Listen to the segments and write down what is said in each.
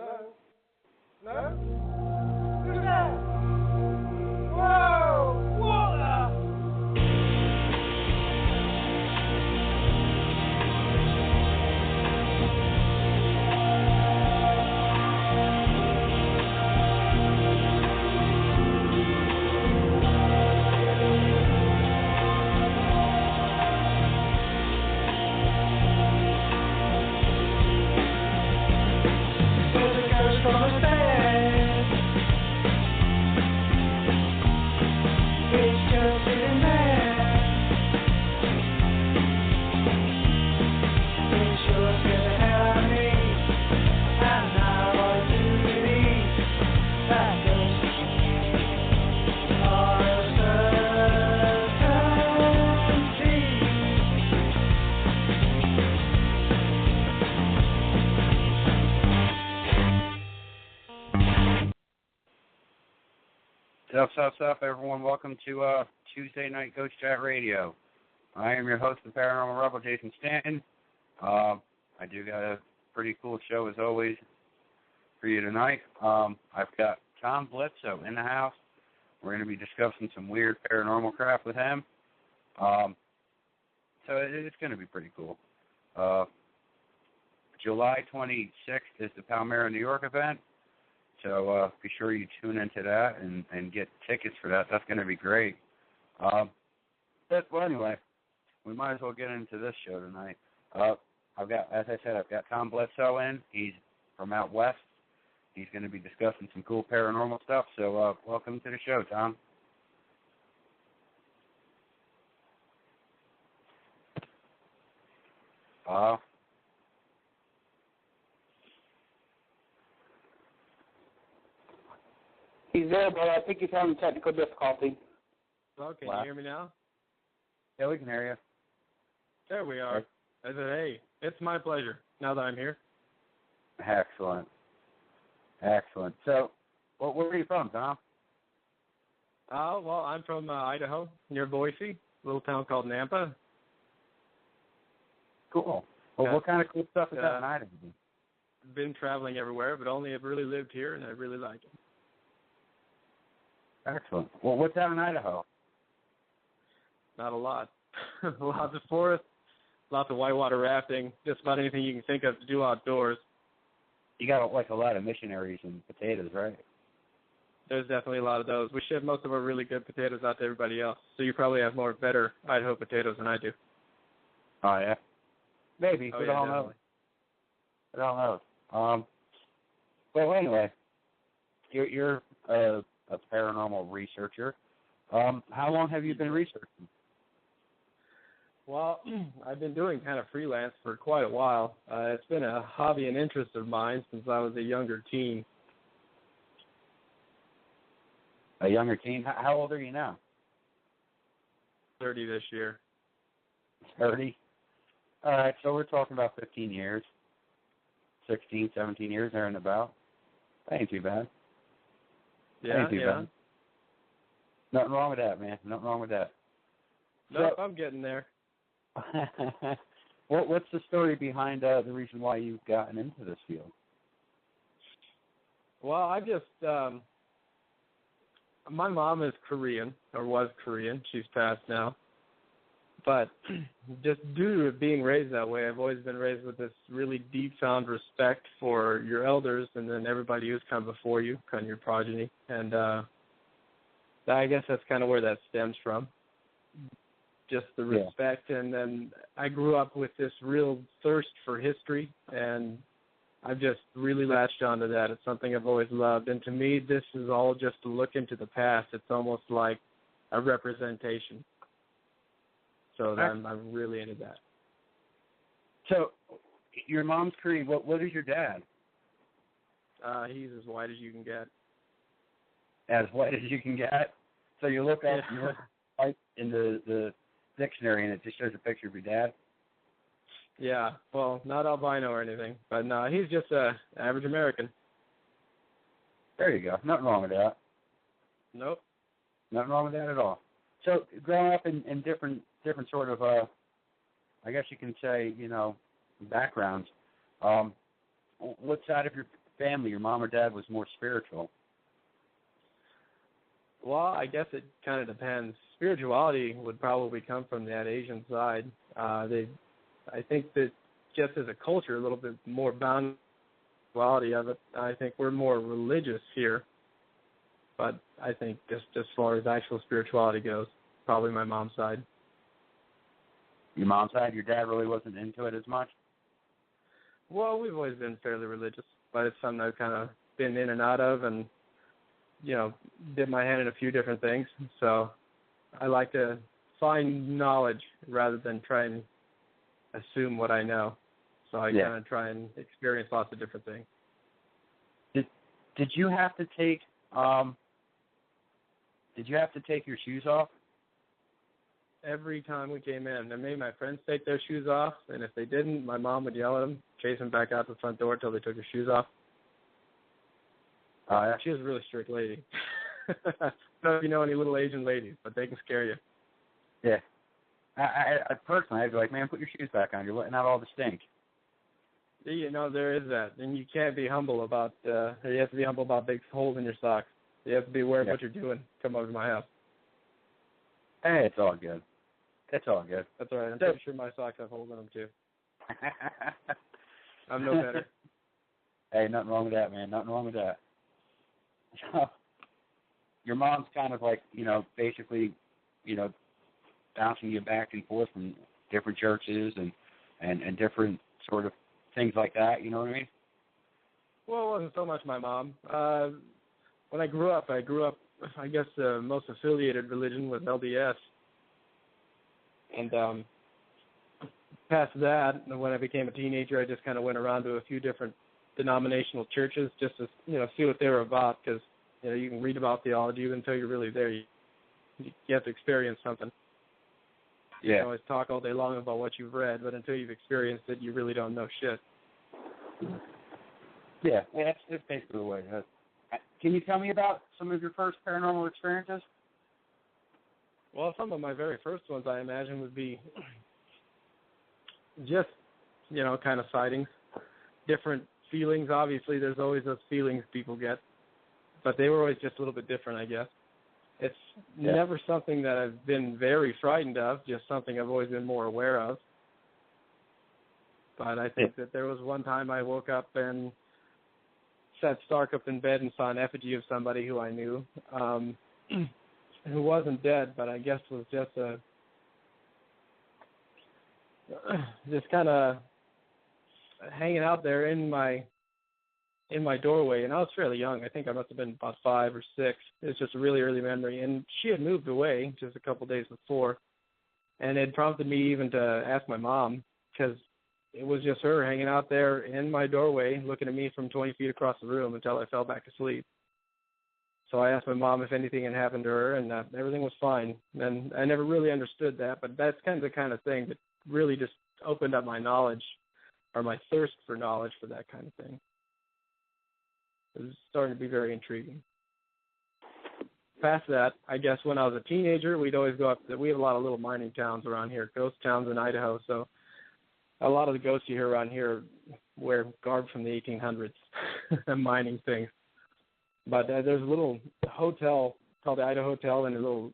Hello? Hello? Who's that? Whoa! What the? Sup, everyone. Welcome to Tuesday Night Ghost Chat Radio. I am your host, the Paranormal Rebel, Jason Stanton. I do got a pretty cool show, as always, for you tonight. I've got Tom Bledsoe in the house. We're going to be discussing some weird paranormal crap with him. So it's going to be pretty cool. July 26th is the Palmyra, New York event. So be sure you tune into that and get tickets for that. That's going to be great. Well, anyway, we might as well get into this show tonight. I've got Tom Bledsoe in. He's from out west. He's going to be discussing some cool paranormal stuff. So welcome to the show, Tom. He's there, but I think he's having technical difficulty. Hello, can you hear me now? Yeah, we can hear you. There we are. I said, hey, it's my pleasure, now that I'm here. Excellent. So, where are you from, Tom? Well, I'm from Idaho, near Boise, a little town called Nampa. Cool. Well, what kind of cool stuff is that in Idaho? Been traveling everywhere, but only have really lived here, and I really like it. Excellent. Well, what's out in Idaho? Not a lot. Lots of forest, lots of whitewater rafting, just about anything you can think of to do outdoors. You got, like, a lot of missionaries and potatoes, right? There's definitely a lot of those. We ship most of our really good potatoes out to everybody else, so you probably have better Idaho potatoes than I do. Oh, yeah? Maybe. Oh, we yeah, don't know. We don't know. Well, anyway, you're a paranormal researcher. How long have you been researching? Well, I've been doing kind of freelance for quite a while. It's been a hobby and interest of mine since I was a younger teen. A younger teen? How old are you now? 30 this year. 30? All right, so we're talking about 15 years. 16, 17 years, there and about. That ain't too bad. Yeah. Bad. Nothing wrong with that, man. Nothing wrong with that. Nope, I'm getting there. What's the story behind the reason why you've gotten into this field? Well, I just, my mom is Korean, or was Korean. She's passed now. But just due to being raised that way, I've always been raised with this really deep-found respect for your elders and then everybody who's come before you, kind of your progeny. And I guess that's kind of where that stems from, just the respect. Yeah. And then I grew up with this real thirst for history, and I've just really latched onto that. It's something I've always loved. And to me, this is all just a look into the past. It's almost like a representation. So I'm really into that. So your mom's Korean. What is your dad? He's as white as you can get. As white as you can get? So you look up white in the dictionary, and it just shows a picture of your dad? Yeah, well, not albino or anything, but no, he's just an average American. There you go. Nothing wrong with that. Nope. Nothing wrong with that at all. So growing up in different sort of, I guess you can say, backgrounds, what side of your family, your mom or dad was more spiritual? Well, I guess it kind of depends. Spirituality would probably come from that Asian side. I think that just as a culture, a little bit more bound quality of it. I think we're more religious here, but I think just as far as actual spirituality goes, probably my mom's side. Your mom's side, your dad really wasn't into it as much? Well, we've always been fairly religious, but it's something I've kind of been in and out of and, you know, dip my hand in a few different things. So I like to find knowledge rather than try and assume what I know. So I kind of try and experience lots of different things. Did you have to take your shoes off? Every time we came in, I made my friends take their shoes off, and if they didn't, my mom would yell at them, chase them back out the front door until they took their shoes off. She was a really strict lady. I don't know if you know any little Asian ladies, but they can scare you. Yeah. I personally, I'd be like, man, put your shoes back on. You're letting out all the stink. You know, there is that. And you can't be humble about, you have to be humble about big holes in your socks. You have to be aware of what you're doing. Come over to my house. Hey, it's all good. It's all good. That's all right. I'm pretty sure my socks have holes in them, too. I'm no better. Hey, nothing wrong with that, man. Nothing wrong with that. So, your mom's kind of like, you know, basically, you know, bouncing you back and forth from different churches and different sort of things like that, you know what I mean? Well, it wasn't so much my mom. When I grew up, I guess the most affiliated religion was LDS. And past that, when I became a teenager, I just kind of went around to a few different denominational churches just to, you know, see what they were about, because, you know, you can read about theology, but until you're really there, you have to experience something. You can always talk all day long about what you've read, but until you've experienced it, you really don't know shit. Yeah, that's basically the way it is. Can you tell me about some of your first paranormal experiences? Well, some of my very first ones, I imagine, would be just, you know, kind of sightings, different feelings. Obviously, there's always those feelings people get, but they were always just a little bit different, I guess. It's never something that I've been very frightened of, just something I've always been more aware of. But I think that there was one time I woke up and sat stark up in bed and saw an effigy of somebody who I knew, who wasn't dead, but I guess was just kind of hanging out there in my doorway. And I was fairly young. I think I must have been about 5 or 6. It was just a really early memory. And she had moved away just a couple days before, and it prompted me even to ask my mom, because it was just her hanging out there in my doorway looking at me from 20 feet across the room until I fell back asleep. So I asked my mom if anything had happened to her, and everything was fine. And I never really understood that, but that's kind of thing that really just opened up my knowledge, or my thirst for knowledge for that kind of thing. It was starting to be very intriguing. Past that, I guess when I was a teenager, we'd always go up. We have a lot of little mining towns around here, ghost towns in Idaho. So a lot of the ghosts you hear around here wear garb from the 1800s, mining things. But there's a little hotel called the Idaho Hotel in a little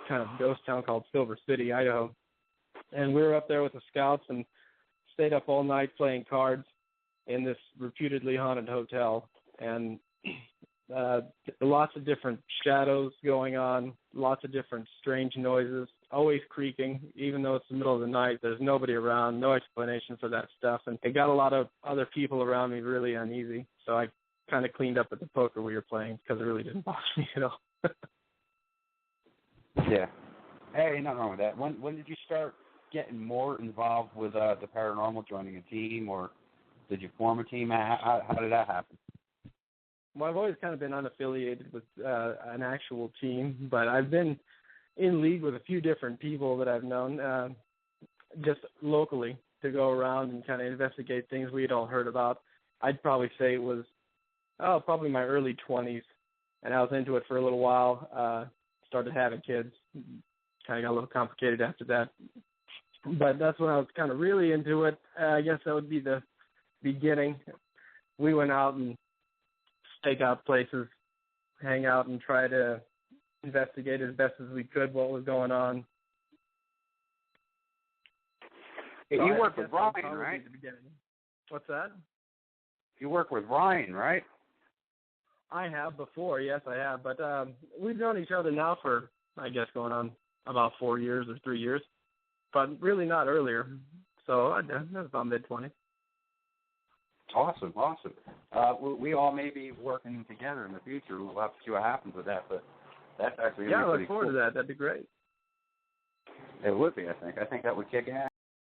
kind of ghost town called Silver City, Idaho. And we were up there with the scouts and stayed up all night playing cards in this reputedly haunted hotel. And lots of different shadows going on, lots of different strange noises, always creaking, even though it's the middle of the night. There's nobody around, no explanation for that stuff. And it got a lot of other people around me really uneasy. So I kind of cleaned up at the poker we were playing because it really didn't bother me at all. Yeah. Hey, nothing wrong with that. When did you start getting more involved with the paranormal, joining a team, or did you form a team? How did that happen? Well, I've always kind of been unaffiliated with an actual team, but I've been in league with a few different people that I've known just locally to go around and kind of investigate things we'd all heard about. I'd probably say it was probably my early 20s, and I was into it for a little while, started having kids, kind of got a little complicated after that. But that's when I was kind of really into it. I guess that would be the beginning. We went out and stake out places, hang out, and try to investigate as best as we could what was going on. Yeah, you work with Ryan, right? What's that? You work with Ryan, right? I have before, yes, I have. But we've known each other now for, I guess, going on about 4 years or 3 years, but really not earlier. So that was about mid-20s. Awesome. We all may be working together in the future. We'll have to see what happens with that, but that's actually I look pretty forward cool. to that. That'd be great. It would be, I think. I think that would kick ass.